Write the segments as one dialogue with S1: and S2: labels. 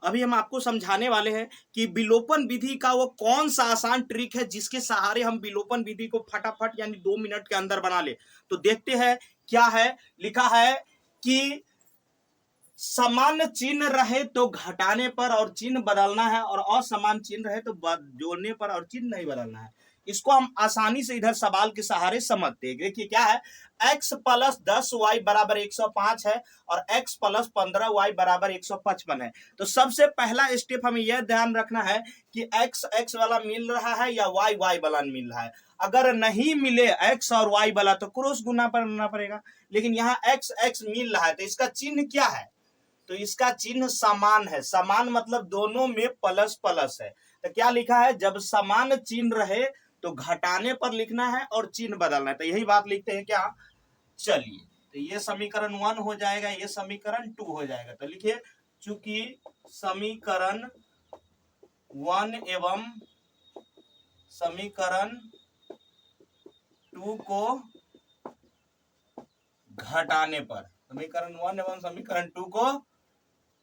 S1: अभी हम आपको समझाने वाले हैं कि विलोपन विधि का वो कौन सा आसान ट्रिक है जिसके सहारे हम विलोपन विधि को फटाफट यानी 2 मिनट के अंदर बना ले। तो देखते हैं क्या है। लिखा है कि समान चिन्ह रहे तो घटाने पर और चिन्ह बदलना है, और असमान चिन्ह रहे तो जोड़ने पर और चिन्ह नहीं बदलना है। इसको हम आसानी से इधर सवाल के सहारे समझते हैं। देखिए क्या है, x प्लस 10y बराबर 105 है और x प्लस 15y बराबर 155 है। तो सबसे पहला स्टेप हमें यह ध्यान रखना है कि x x वाला मिल रहा है या y y वाला मिल रहा है। अगर नहीं मिले x और y वाला तो क्रॉस गुना करना पड़ेगा, लेकिन यहाँ x x मिल रहा है तो इसका चिन्ह क्या है, तो इसका चिन्ह समान है। समान मतलब दोनों में प्लस प्लस है। तो क्या लिखा है, जब समान चिन्ह रहे तो घटाने पर लिखना है और चिन्ह बदलना है। तो यही बात लिखते हैं क्या, चलिए। तो ये समीकरण 1 हो जाएगा, ये समीकरण 2 हो जाएगा। तो लिखिए, चूंकि समीकरण 1 एवं समीकरण 2 को घटाने पर, समीकरण 1 एवं समीकरण 2 को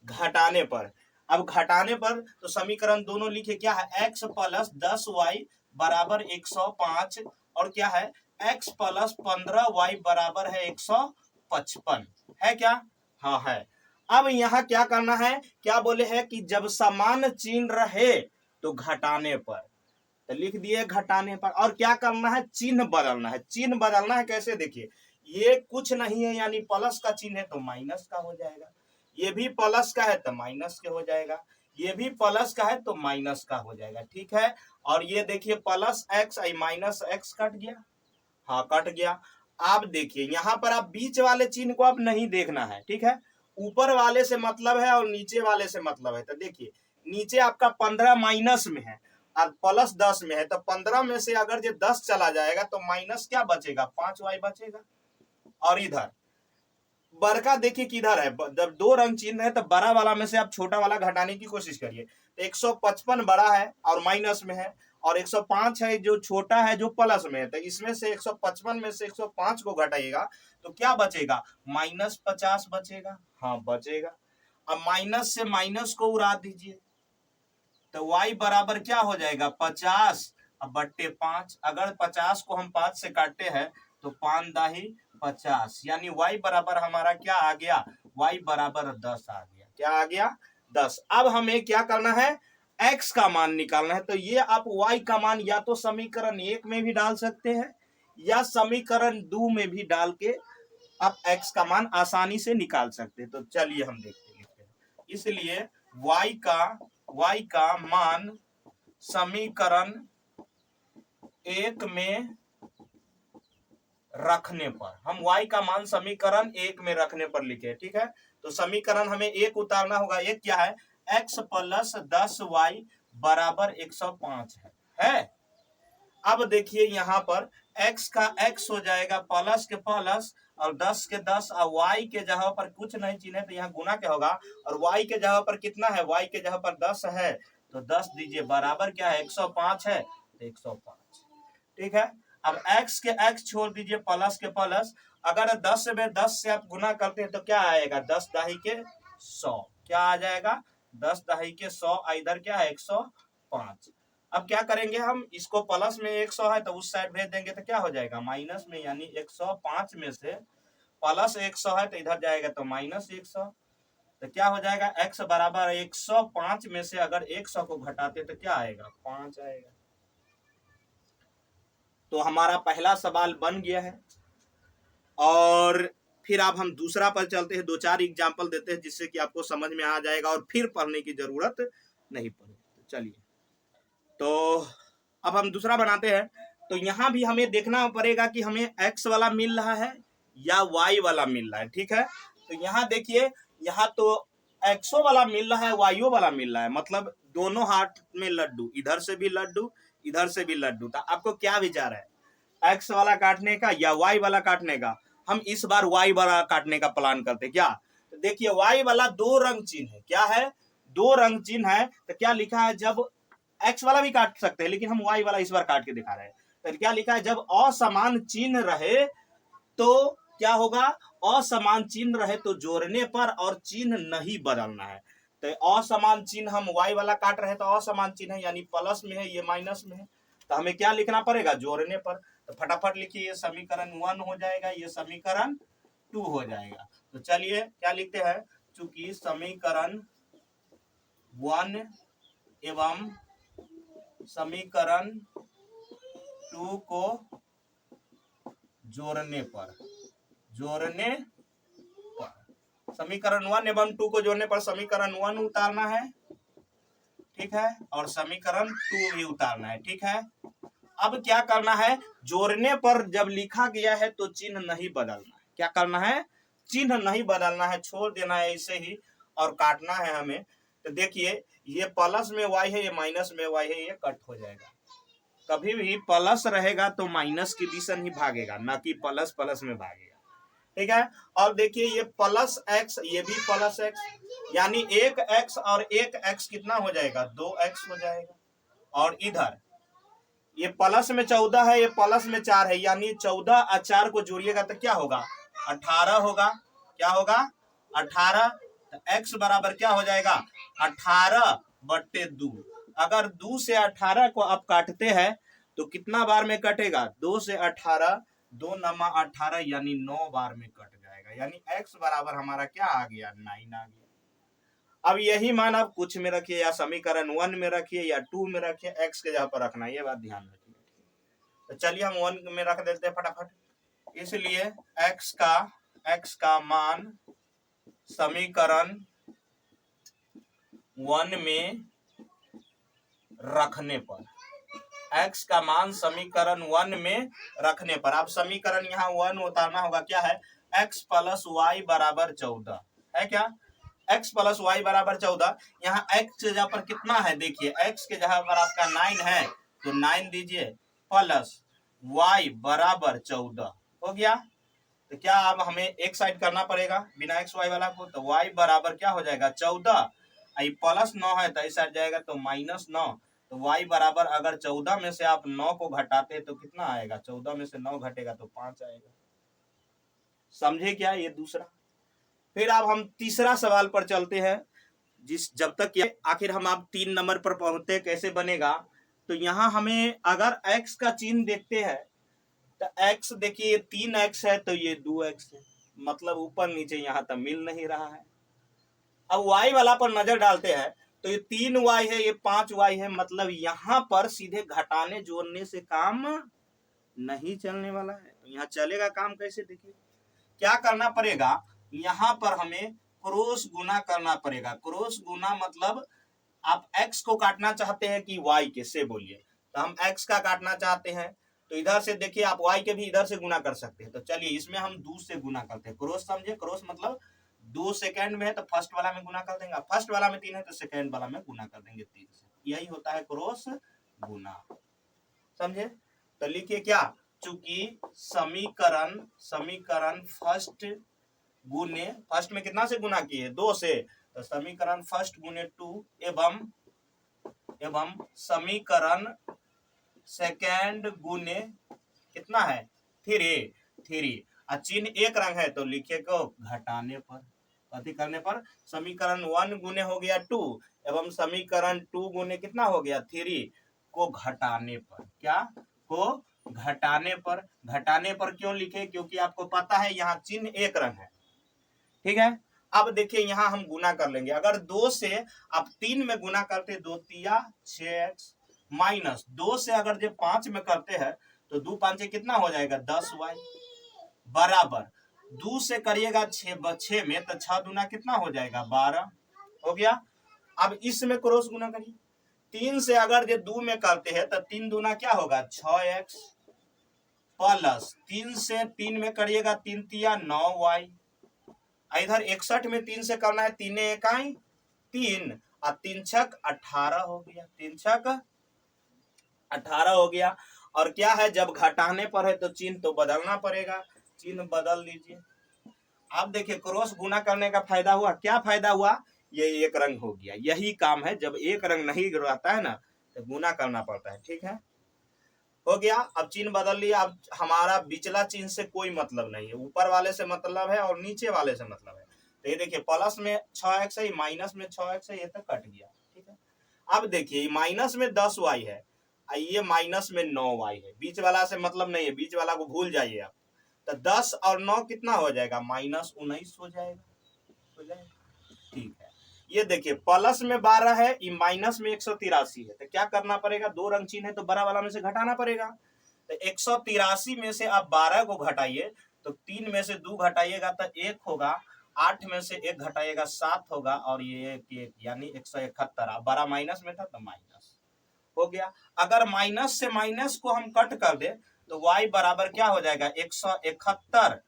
S1: घटाने पर, अब घटाने पर तो समीकरण दोनों लिखे क्या है, x प्लस 10y बराबर 105 और क्या है x प्लस 15y बराबर है 155 है क्या, हाँ है। अब यहाँ क्या करना है, क्या बोले हैं कि जब समान चिन्ह रहे तो घटाने पर, तो लिख दिए घटाने पर, और क्या करना है, चिन्ह बदलना है। चिन्ह बदलना है कैसे, देखिए ये कुछ नहीं है यानी प्लस का चिन्ह है तो माइनस का हो जाएगा, ये भी प्लस का है तो माइनस के हो जाएगा, ये भी प्लस का है तो माइनस का हो जाएगा, ठीक है। और ये देखिए plus x minus x cut गया, हाँ कट गया। आप देखिए यहाँ पर आप बीच वाले चिन्ह को अब नहीं देखना है, ठीक है। ऊपर वाले से मतलब है और नीचे वाले से मतलब है। तो देखिए नीचे आपका 15 माइनस में है और प्लस 10 में है, तो 15 में से अगर ये 10 चला जाएगा तो माइनस क्या बचेगा, 5y बचेगा। और इधर बड़का देखिए किधर है, जब दो रंग चिन्ह है तो बड़ा वाला में से आप छोटा वाला घटाने की कोशिश करिए। तो 155 बड़ा है और माइनस में है, और 105 है जो छोटा है जो प्लस में है। तो इसमें से 155 में से 105 को घटाइएगा तो क्या बचेगा, -50 बचेगा, हाँ बचेगा। अब माइनस से माइनस को उड़ा दीजिए तो y बराबर क्या हो जाएगा, 50 अब बट्टे 5। अगर 50 को हम 5 से काटते हैं तो 5 दाही 50, यानी y बराबर हमारा क्या आ गया, y बराबर 10 आ गया। क्या आ गया, 10। अब हमें क्या करना है, x का मान निकालना है। तो ये आप y का मान या तो समीकरण 1 में भी डाल सकते हैं या समीकरण 2 में भी डाल के आप x का मान आसानी से निकाल सकते हैं। तो चलिए हम देखते हैं। इसलिए y का मान समीकरण 1 में रखने पर, हम y का मान समीकरण 1 में रखने पर लिखे, ठीक है। तो समीकरण हमें 1 उतारना होगा। 1 क्या है, x प्लस 10y बराबर 105 है। अब देखिए यहाँ पर x का x हो जाएगा प्लस के प्लस और 10 के 10, और y के जगह पर कुछ नहीं चिन्ह है तो यहाँ गुना क्या होगा, और y के जगह पर कितना है, y के जगह पर 10 है तो 10 दीजिए, बराबर क्या है 105 है तो 105, ठीक है। अब x के x छोड़ दीजिए प्लस के प्लस, अगर 10 में 10 से आप गुना करते हैं तो क्या आएगा, 10 दाही के 100, क्या आ जाएगा 10 दाही के 100, इधर क्या है 105। अब क्या करेंगे हम, इसको प्लस में 100 है तो उस साइड भेज देंगे तो क्या हो जाएगा माइनस में, यानी 105 में से प्लस 100 है तो इधर जाएगा तो माइनस 100। तो क्या हो जाएगा, x बराबर 105 में से अगर 100 को घटाते तो क्या आएगा, 5 आएगा। तो हमारा पहला सवाल बन गया है। और फिर अब हम दूसरा पर चलते हैं, 2-4 एग्जाम्पल देते हैं जिससे कि आपको समझ में आ जाएगा और फिर पढ़ने की जरूरत नहीं पड़ेगी। चलिए, तो अब हम दूसरा बनाते हैं। तो यहाँ भी हमें देखना पड़ेगा कि हमें x वाला मिल रहा है या y वाला मिल रहा है, ठीक है। तो यहाँ देखिए, यहाँ तो x वाला मिल रहा है, y वाला मिल रहा है, मतलब दोनों हाथ में लड्डू, इधर से भी लड्डू इधर से भी लड्डू। तो आपको क्या विचार है, x वाला काटने का या y वाला काटने का? हम इस बार y वाला काटने का प्लान करते क्या। तो देखिए y वाला दो रंग चिन्ह है, क्या है, दो रंग चिन्ह है। तो क्या लिखा है, जब x वाला भी काट सकते हैं लेकिन हम y वाला इस बार काट के दिखा रहे हैं। तो क्या लिखा है, जब असमान चिन्ह रहे तो क्या होगा, असमान चिन्ह रहे तो जोड़ने पर और चिन्ह नहीं बदलना है। तो असमान चिन्ह हम y वाला काट रहे हैं, तो असमान चिन्ह है यानी प्लस में है, ये माइनस में है, तो हमें क्या लिखना पड़ेगा, जोड़ने पर। तो फटाफट लिखिए, ये समीकरण 1 हो जाएगा, ये समीकरण 2 हो जाएगा। तो चलिए क्या लिखते हैं, चूंकि समीकरण 1 एवं समीकरण 2 को जोड़ने पर समीकरण 1 एवं 2 को जोड़ने पर समीकरण 1 उतारना है, ठीक है, और समीकरण 2 भी उतारना है, ठीक है। अब क्या करना है, जोड़ने पर जब लिखा गया है तो चिन्ह नहीं बदलना है। क्या करना है, चिन्ह नहीं बदलना है, छोड़ देना है ऐसे ही और काटना है हमें। तो देखिए, ये प्लस में y है, ये माइनस में y है, ये कट हो जाएगा। कभी भी प्लस रहेगा तो माइनस की दिशा ही भागेगा, ना कि प्लस प्लस में भागेगा, ठीक है। और देखिए, ये प्लस x, ये भी प्लस x, यानी एक x और एक x कितना हो जाएगा, 2x हो जाएगा। और इधर ये प्लस में 14 है, ये प्लस में 4 है, यानी 14 और 4 को जोड़िएगा तो क्या होगा, 18 होगा। क्या होगा, 18। तो x बराबर क्या हो जाएगा, 18/2। अगर 2 से 18 को आप काटते हैं तो कितना बार में कटेगा, 2 से 18, 2 नमा 18, यानी 9 बार में कट जाएगा, यानी x बराबर हमारा क्या आ गया, 9 आ गया। अब यही मान आप कुछ में रखिए, या समीकरण 1 में रखिए या 2 में रखिए, x के जगह पर रखना, ये बात ध्यान रखिए। तो चलिए हम 1 में रख देते हैं फटाफट। इसलिए x का मान समीकरण 1 में रखने पर, x का मान समीकरण 1 में रखने पर, आप समीकरण यहाँ 1 उतारना होगा, क्या है, x प्लस वाई बराबर 14 है, क्या, x प्लस वाई बराबर 14। यहाँ x के जगह पर कितना है, देखिए x के जगह पर आपका 9 है, तो 9 दीजिए, प्लस y बराबर 14 हो गया। तो क्या अब हमें एक साइड करना पड़ेगा बिना x y वाला को, तो y बराबर क्या हो जाएगा, 14, प्लस 9 है तो इस साइड जाएगा तो -9। तो y बराबर, अगर 14 में से आप 9 को घटाते तो कितना आएगा, 14 में से 9 घटेगा तो 5 आएगा। समझे क्या, ये दूसरा। फिर अब हम तीसरा सवाल पर चलते हैं। जब तक आखिर हम आप 3 नंबर पर पहुंचते कैसे बनेगा, तो यहाँ हमें अगर x का चिन्ह देखते हैं तो x देखिए, ये 3x है तो ये 2x है, मतलब ऊपर नीचे यहाँ तक मिल नहीं रहा है। अब y वाला पर नजर डालते हैं तो ये 3y है, ये 5y है, मतलब यहाँ पर सीधे घटाने जोड़ने से काम नहीं चलने वाला है। तो यहाँ चलेगा काम कैसे, देखिए क्या करना पड़ेगा, यहाँ पर हमें क्रॉस गुना करना पड़ेगा। क्रॉस गुना मतलब आप x को काटना चाहते हैं कि y के, से बोलिए। तो हम x का काटना चाहते हैं, तो इधर से देखिए आप y के भी इधर से गुना कर सकते हैं। तो चलिए इसमें हम 2 से गुना करते हैं, क्रॉस समझे, क्रॉस मतलब 2 सेकंड में है तो फर्स्ट वाला में गुना कर देंगे, फर्स्ट वाला में 3 है तो सेकंड वाला में गुना कर देंगे 3 से। यही होता है क्रॉस गुना, समझे। तो लिखिए क्या, चूंकि समीकरण फर्स्ट गुने, फर्स्ट में कितना से गुना किए, 2 से, तो समीकरण फर्स्ट गुने 2 एवं समीकरण सेकेंड गुने कितना है, 3। और चिन्ह एक रंग है तो लिखे को घटाने पर, कथी करने पर, समीकरण 1 गुने हो गया 2 एवं समीकरण 2 गुने कितना हो गया 3 को घटाने पर, क्या को घटाने पर। घटाने पर क्यों लिखे, क्योंकि आपको पता है यहाँ चिन्ह एक रंग है, ठीक है। अब देखिए यहाँ हम गुना कर लेंगे, अगर 2 से आप 3 में गुना करते, 2 तिया 6x, माइनस 2 से अगर जब 5 में करते हैं तो 2 5 कितना हो जाएगा, 10y, बराबर 2 से करिएगा 6 में तो 6 दूना कितना हो जाएगा, 12 हो गया। अब इसमें क्रॉस गुना करिए, 3 से अगर जो 2 में करते हैं तो 3 दूना क्या होगा, 6x, प्लस 3 से 3 में करिएगा 3 तिया 9y, इधर 61 में 3 से करना है, 3 इकाई 3 और 3 छक 18 हो गया, 3 छक 18 हो गया। और क्या है, जब घटाने पर है तो चिन्ह तो बदलना पड़ेगा, चिन्ह बदल दीजिए। आप देखिए क्रॉस गुना करने का फायदा हुआ, क्या फायदा हुआ, ये एक रंग हो गया। यही काम है, जब एक रंग नहीं रहता है ना तो गुना करना पड़ता है, ठीक है, हो गया। अब चिन्ह बदल लिया, अब हमारा बिचला चिन्ह से कोई मतलब नहीं है, ऊपर वाले से मतलब है और नीचे वाले से मतलब है। तो ये देखिए प्लस में 6x है, माइनस में 6x है, ये तो कट गया। ठीक है, अब देखिए माइनस में 10y है, ये माइनस में 9y है, बीच वाला से मतलब नहीं है, बीच वाला को भूल जाइए आप। तो 10 और 9 कितना हो जाएगा, -19 हो जाएगा। ठीक है, ये देखिए प्लस में 12 है, ये माइनस में 183 है, तो क्या करना पड़ेगा, दो रंग चिन्ह है तो बड़ा वाला में से घटाना पड़ेगा। तो 183 में से आप 12 को घटाइए, तो 3 में से 2 घटाइएगा तो 1 होगा, 8 में से 1 घटाइएगा 7 होगा, और ये 1 यानी 171। बड़ा माइनस में था तो माइनस हो गया। अगर माइनस से माइनस को हम कट कर दे तो y बराबर क्या हो जाएगा, 171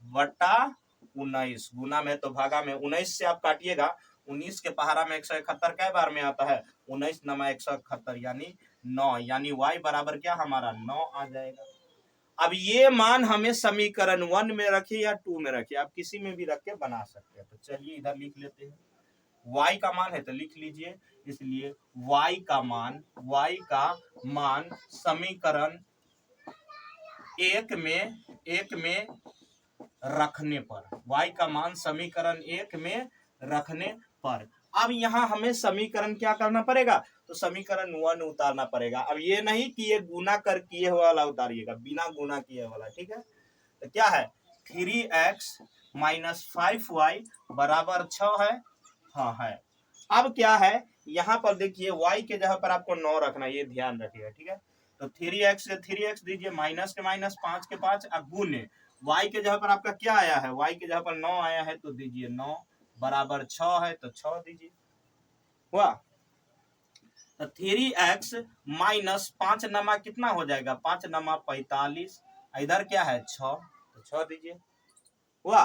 S1: बटा 19, गुना में तो भागा में, 19 से आप काटिएगा, 19 के पहाड़ा में 171 कै बार में आता है, 19 नमा 171 यानी 9, यानी y बराबर क्या हमारा 9 आ जाएगा। अब ये मान हमें समीकरण 1 में रखे या 2 में रखे, आप किसी में भी रख के बना सकते हैं। तो चलिए इधर लिख लेते हैं, y का मान है तो लिख लीजिए, इसलिए y का मान समीकरण 1 में रखने पर, y का मान समीकरण 1 में रखने पर, अब यहाँ हमें समीकरण क्या करना पड़ेगा, तो समीकरण 1 उतारना पड़ेगा। अब ये नहीं कि ये गुना कर किए हुआ वाला उतारिएगा, बिना गुना किए वाला। ठीक है, तो क्या है, 3x माइनस 5y बराबर 6 है। हाँ है। अब क्या है, यहाँ पर देखिए y के जगह पर आपको 9 रखना, ये ध्यान रखिएगा। ठीक है, तो 3x से 3x दीजिए, माइनस के माइनस, 5 के 5, अब गुने y के जगह पर आपका क्या आया है, y के जगह पर 9 आया है, तो दीजिए 9 बराबर 6 है, तो 6 दीजिए, हुआ। तो 3x माइनस 5 नमा कितना हो जाएगा, 5 नमा 45, इधर क्या है 6, तो 6 दीजिए, हुआ।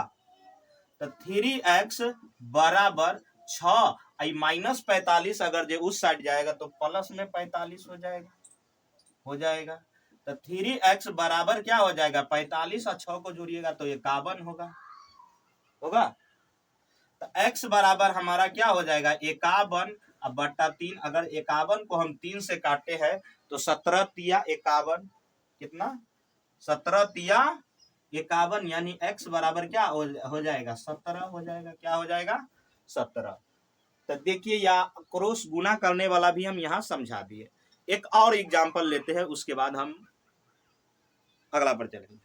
S1: तो 3x बराबर 6, माइनस 45 अगर जो उस साइड जाएगा तो प्लस में 45 हो जाएगा। तो 3x बराबर क्या हो जाएगा, 45 और 6 को जोड़िएगा तो 51 होगा। तो x बराबर हमारा क्या हो जाएगा, 51 बटा 3। अगर 51 को हम 3 से काटे हैं तो 17 तिया 51, कितना, 17 तिया 51, यानी x बराबर क्या हो जाएगा, 17 हो जाएगा। क्या हो जाएगा, 17। तो देखिए या क्रॉस गुना करने वाला भी हम यहाँ समझा दिए। एक और एग्जांपल लेते हैं, उसके बाद हम अगला पर चलेंगे।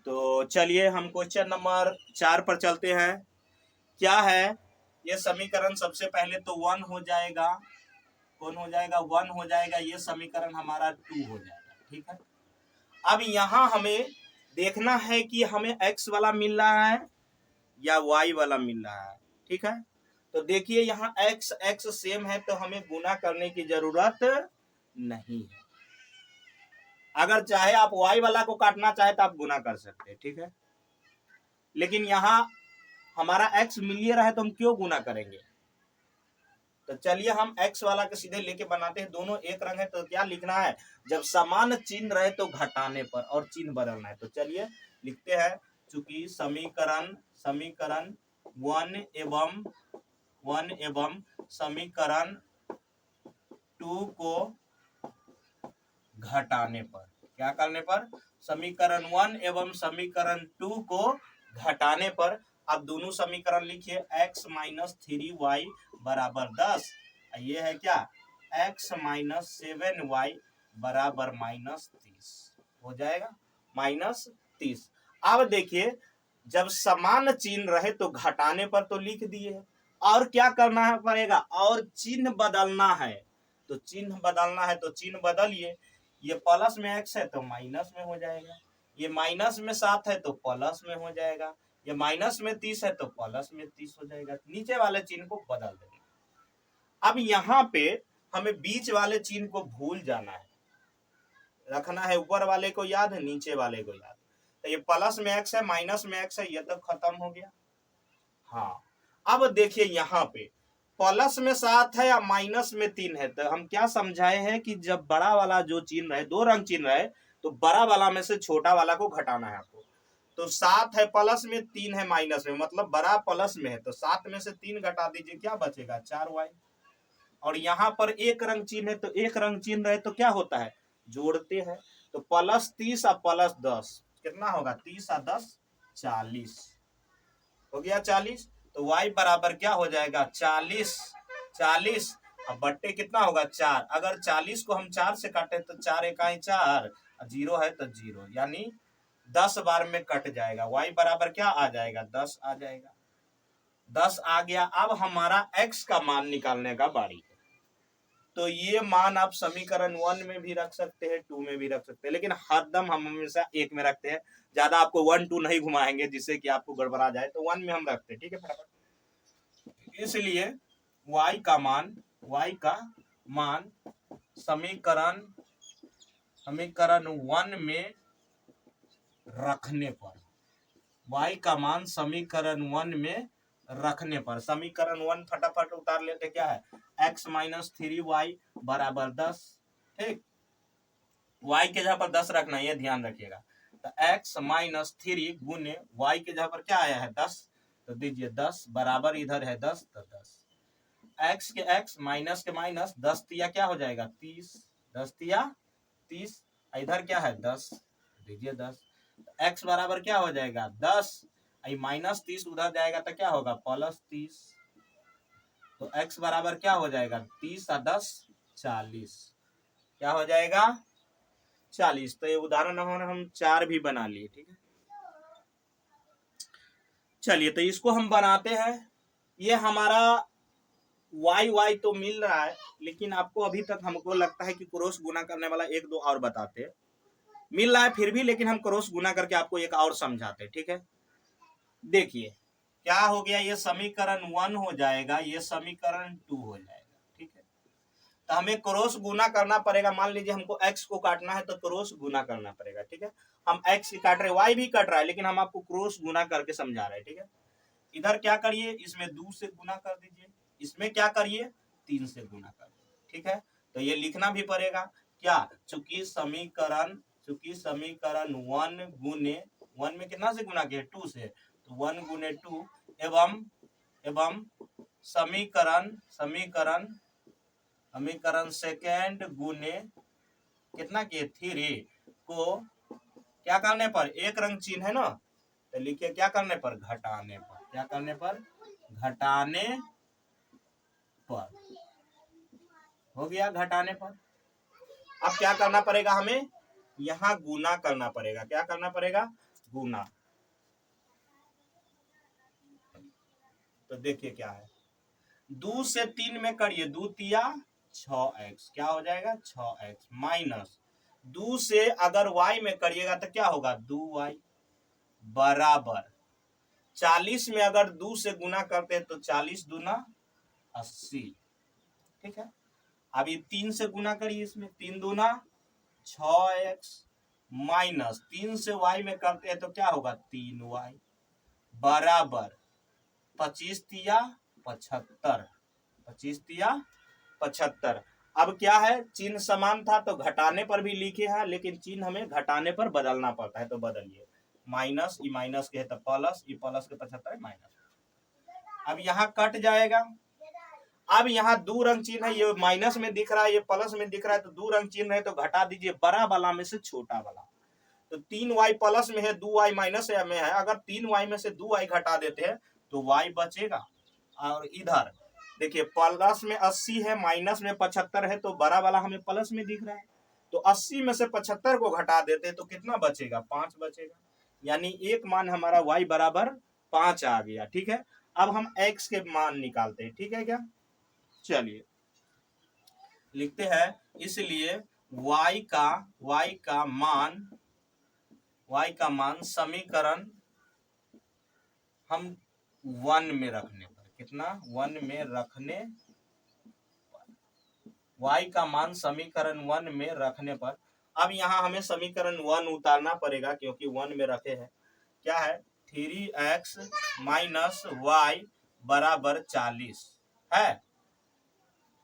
S1: तो चलिए हम क्वेश्चन नंबर 4 पर चलते हैं। क्या है, ये समीकरण सबसे पहले तो 1 हो जाएगा, कौन हो जाएगा, 1 हो जाएगा, ये समीकरण हमारा 2 हो जाएगा। ठीक है, अब यहाँ हमें देखना है कि हमें x वाला मिल रहा है या y वाला मिल रहा है। ठीक है, तो देखिए यहाँ x सेम है तो हमें गुना करने की जरूरत नहीं है। अगर चाहे आप y वाला को काटना चाहे तो आप गुना कर सकते हैं। ठीक है, लेकिन यहाँ हमारा x मिल रहा है तो हम क्यों गुना करेंगे। तो चलिए हम x वाला के सीधे लेके बनाते हैं, दोनों एक रंग है तो क्या लिखना है, जब समान चिन्ह रहे तो घटाने पर और चिन्ह बदलना है। तो चलिए लिखते हैं, चूंकि समीकरण 1 एवं समीकरण 2 को घटाने पर, क्या करने पर, समीकरण 1 एवं समीकरण 2 को घटाने पर, अब दोनों समीकरण लिखिए, x माइनस 3y बराबर 10, ये है क्या, x माइनस 7y बराबर -30 हो जाएगा, -30। अब देखिए जब समान चिन्ह रहे तो घटाने पर तो लिख दिए, और क्या करना है पड़ेगा, और चिन्ह बदलना है। तो चिन्ह बदलना है तो चिन्ह बदलिए, ये प्लस में x है तो माइनस में हो जाएगा, ये माइनस में 7 है तो प्लस में हो जाएगा, ये माइनस में 30 है तो प्लस में 30 हो जाएगा। नीचे वाले चिन्ह को बदल देंगे। अब यहाँ पे हमें बीच वाले चिन्ह को भूल जाना है, रखना है ऊपर वाले को याद है, नीचे वाले को याद। तो ये प्लस में x है, माइनस में x है, ये तो खत्म हो गया। हाँ, अब देखिए यहाँ पे प्लस में 7 है या माइनस में 3 है, तो हम क्या समझाए हैं कि जब बड़ा वाला जो चिन्ह रहे, दो रंग चिन्ह रहे, तो बड़ा वाला में से छोटा वाला को घटाना है आपको। तो 7 है प्लस में, 3 है माइनस में, मतलब बड़ा प्लस में है, तो 7 में से 3 घटा दीजिए, क्या बचेगा, 4y। और यहाँ पर एक रंग चिन्ह है, तो एक रंग चिन्ह रहे तो क्या होता है, जोड़ते हैं। तो +30 और +10 कितना होगा, 30 और 10 40 हो गया 40। तो y बराबर क्या हो जाएगा 40। 40 अब बट्टे कितना होगा 4। अगर 40 को हम 4 से काटे तो 4 इकाई 4, 0 है तो 0, यानी 10 बार में कट जाएगा। y बराबर क्या आ जाएगा 10 आ जाएगा। 10 आ गया। अब हमारा x का मान निकालने का बारी है। तो ये मान आप समीकरण 1 में भी रख सकते हैं, 2 में भी रख सकते हैं, लेकिन हरदम हम हमेशा 1 में रखते हैं। ज्यादा आपको 1 2 नहीं घुमाएंगे जिससे कि आपको गड़बड़ा जाए, तो 1 में हम रखते हैं। ठीक है फटाफट। इसलिए y का मान समीकरण 1 में रखने पर, y का मान समीकरण 1 में रखने पर, समीकरण 1 फटाफट उतार लेते। क्या है x माइनस 3y बराबर 10। ठीक, y के जगह पर 10 रखना, ये ध्यान रखिएगा। तो x माइनस 3 गुने y के जगह पर क्या आया है 10, तो दीजिए 10 बराबर इधर है 10, तो 10 x के x माइनस के माइनस 10 तिया क्या हो जाएगा 30, 10 तिया 30, इधर क्या है 10, दीजिए 10। x बराबर क्या हो जाएगा 10, माइनस 30 उधर जाएगा तो क्या होगा प्लस 30। तो x बराबर क्या हो जाएगा 30 और 10 40, क्या हो जाएगा 40। तो ये उदाहरण हम 4 भी बना लिए। ठीक है, चलिए तो इसको हम बनाते हैं। ये हमारा y तो मिल रहा है, लेकिन आपको अभी तक हमको लगता है कि क्रॉस गुना करने वाला 1 2 और बताते हैं। मिल रहा है फिर भी, लेकिन हम क्रॉस गुना करके आपको एक और समझाते। ठीक है, देखिए क्या हो गया, ये समीकरण 1 हो जाएगा, ये समीकरण 2 हो जाएगा। ठीक है, तो हमें क्रॉस गुना करना पड़ेगा। मान लीजिए हमको x को काटना है तो क्रॉस गुना करना पड़ेगा। ठीक है, हम x ही काट रहे, y भी कट रहा है, लेकिन हम आपको क्रॉस गुना करके समझा रहे हैं। ठीक है, इधर क्या करिए, इसमें 2 से गुना कर दीजिए, इसमें क्या करिए 3 से गुना कर दीजिए। ठीक है, तो ये लिखना भी पड़ेगा क्या, चूंकि समीकरण 1 गुने 1 में कितना से गुना किया 2 से, तो 1 गुने 2 एवं समीकरण सेकेंड गुने कितना किए 3 को क्या करने पर, एक रंग चिन्ह है ना, तो लिखिए क्या करने पर घटाने पर, क्या करने पर घटाने पर, हो गया घटाने पर। अब क्या करना पड़ेगा हमें, यहाँ गुना करना पड़ेगा। क्या करना पड़ेगा गुना। तो देखिए क्या है, 2 से 3 में करिए, 2 तिया 6x, क्या हो जाएगा 6x माइनस 2 से अगर y में करिएगा तो क्या होगा 2y बराबर 40 में अगर 2 से गुना करते हैं तो 40 दूना 80। ठीक है, अभी 3 से गुना करिए, इसमें 3 दूना 6x माइनस 3 से y में करते हैं तो क्या होगा 3y बराबर 25 तिया 75, 25 तिया 75। अब क्या है, चिन्ह समान था तो घटाने पर भी लिखे हैं, लेकिन चिन्ह हमें घटाने पर बदलना पड़ता है, तो बदलिए। माइनस ई माइनस के है तो प्लस, ई प्लस के 75 माइनस। अब यहाँ कट जाएगा। अब यहाँ 2 रंग चिन्ह है, ये माइनस में दिख रहा है, ये प्लस में दिख रहा है, तो 2 रंग चिन्ह है तो घटा दीजिए बड़ा वाला में से छोटा वाला। तो 3y प्लस में है, 2y माइनस में है, अगर 3y में से 2y घटा देते हैं तो y बचेगा। और इधर देखिए प्लस में 80 है, माइनस में 75 है, तो बड़ा वाला हमें प्लस में दिख रहा है, तो 80 में से 75 को घटा देते हैं तो कितना बचेगा 5 बचेगा, यानी एक मान हमारा y बराबर 5 आ गया। ठीक है, अब हम x के मान निकालते हैं। ठीक है क्या, चलिए लिखते हैं। इसलिए y का मान समीकरण हम 1 में रखने पर, कितना 1 में रखने पर, y का मान समीकरण 1 में रखने पर। अब यहाँ हमें समीकरण 1 उतारना पड़ेगा क्योंकि 1 में रखे हैं। क्या है 3x माइनस y बराबर 40 है,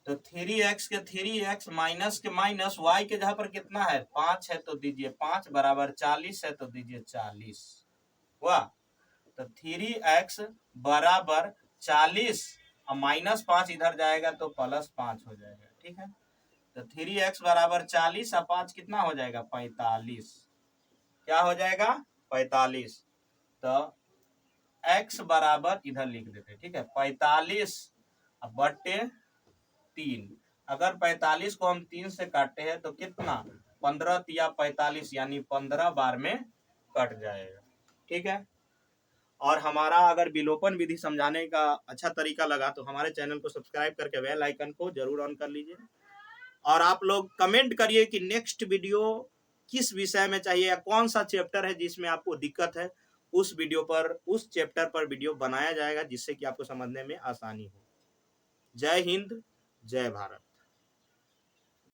S1: तो 3x के 3x माइनस के माइनस y के जगह पर कितना है 5 है, तो दीजिए 5 बराबर 40 है, तो दीजिए 40 हुआ। तो 3x बराबर 40 और माइनस 5 इधर जाएगा तो प्लस 5 हो जाएगा। ठीक है, तो 3x बराबर 40 और 5 कितना हो जाएगा 45, क्या हो जाएगा 45। तो x बराबर इधर लिख देते, ठीक है, 45 बटे 3। अगर 45 को हम 3 से काटते हैं तो कितना, 15 तिया 45, यानी 15 बार में कट जाएगा, ठीक है। और हमारा अगर विलोपन विधि समझाने का अच्छा तरीका लगा तो हमारे चैनल को सब्सक्राइब करके बेल आइकन को जरूर ऑन कर लीजिए। और आप लोग कमेंट करिए कि नेक्स्ट वीडियो किस विषय में चाहिए या कौन सा चैप्टर है जिसमें आपको दिक्कत है, उस वीडियो पर, उस चैप्टर पर वीडियो बनाया जाएगा जिससे कि आपको समझने में आसानी हो। जय हिंद, जय भारत।